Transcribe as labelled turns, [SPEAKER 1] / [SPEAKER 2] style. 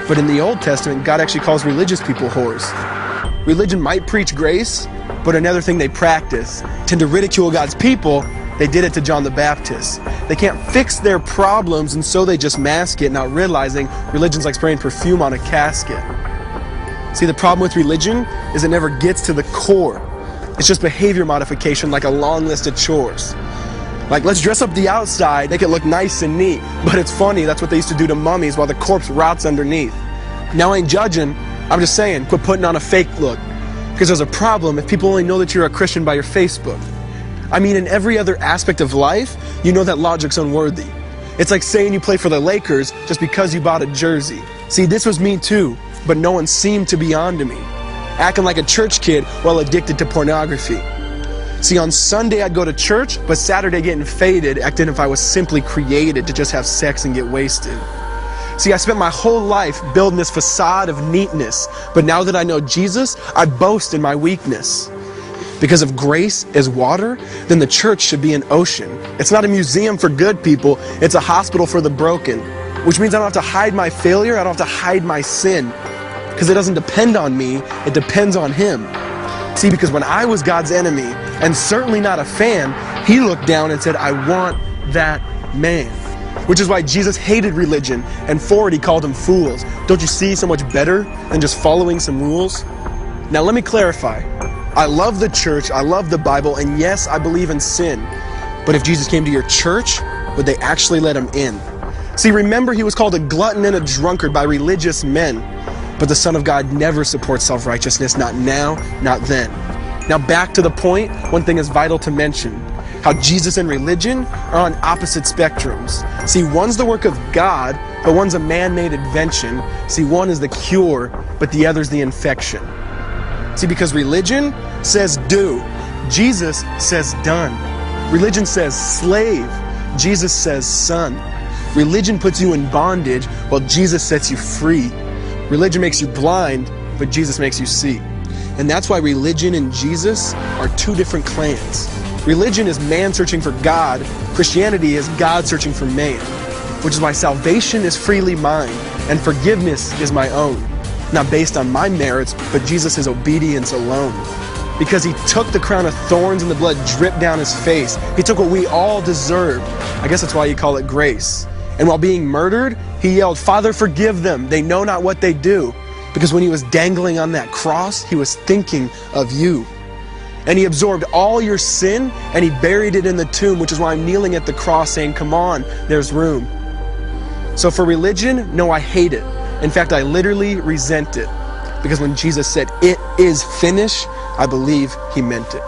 [SPEAKER 1] But in the Old Testament, God actually calls religious people whores. Religion might preach grace, but another thing they practice, tend to ridicule God's people. They did it to John the Baptist. They can't fix their problems, and so they just mask it, not realizing religion's like spraying perfume on a casket. See, the problem with religion is it never gets to the core. It's just behavior modification, like a long list of chores. Like, let's dress up the outside, make it look nice and neat. But it's funny, that's what they used to do to mummies while the corpse rots underneath. Now, I ain't judging, I'm just saying, quit putting on a fake look. Because there's a problem if people only know that you're a Christian by your Facebook. I mean, in every other aspect of life, you know that logic's unworthy. It's like saying you play for the Lakers just because you bought a jersey. See, this was me too, but no one seemed to be on to me. Acting like a church kid while addicted to pornography. See, on Sunday I'd go to church, but Saturday getting faded, acting if I was simply created to just have sex and get wasted. See, I spent my whole life building this facade of neatness, but now that I know Jesus, I boast in my weakness. Because if grace is water, then the church should be an ocean. It's not a museum for good people, it's a hospital for the broken. Which means I don't have to hide my failure, I don't have to hide my sin. Because it doesn't depend on me, it depends on Him. See, because when I was God's enemy, and certainly not a fan, He looked down and said, I want that man. Which is why Jesus hated religion, and for it He called them fools. Don't you see so much better than just following some rules? Now let me clarify. I love the church, I love the Bible, and yes, I believe in sin. But if Jesus came to your church, would they actually let Him in? See, remember He was called a glutton and a drunkard by religious men. But the Son of God never supports self-righteousness, not now, not then. Now back to the point, one thing is vital to mention. How Jesus and religion are on opposite spectrums. See, one's the work of God, but one's a man-made invention. See, one is the cure, but the other's the infection. See, because religion says do, Jesus says done. Religion says slave, Jesus says son. Religion puts you in bondage, while Jesus sets you free. Religion makes you blind, but Jesus makes you see. And that's why religion and Jesus are two different clans. Religion is man searching for God. Christianity is God searching for man. Which is why salvation is freely mine, and forgiveness is my own. Not based on my merits, but Jesus' obedience alone. Because He took the crown of thorns and the blood dripped down His face. He took what we all deserved. I guess that's why you call it grace. And while being murdered, He yelled, Father, forgive them. They know not what they do. Because when He was dangling on that cross, He was thinking of you. And He absorbed all your sin and He buried it in the tomb, which is why I'm kneeling at the cross saying, come on, there's room. So for religion, no, I hate it. In fact, I literally resent it. Because when Jesus said, it is finished, I believe He meant it.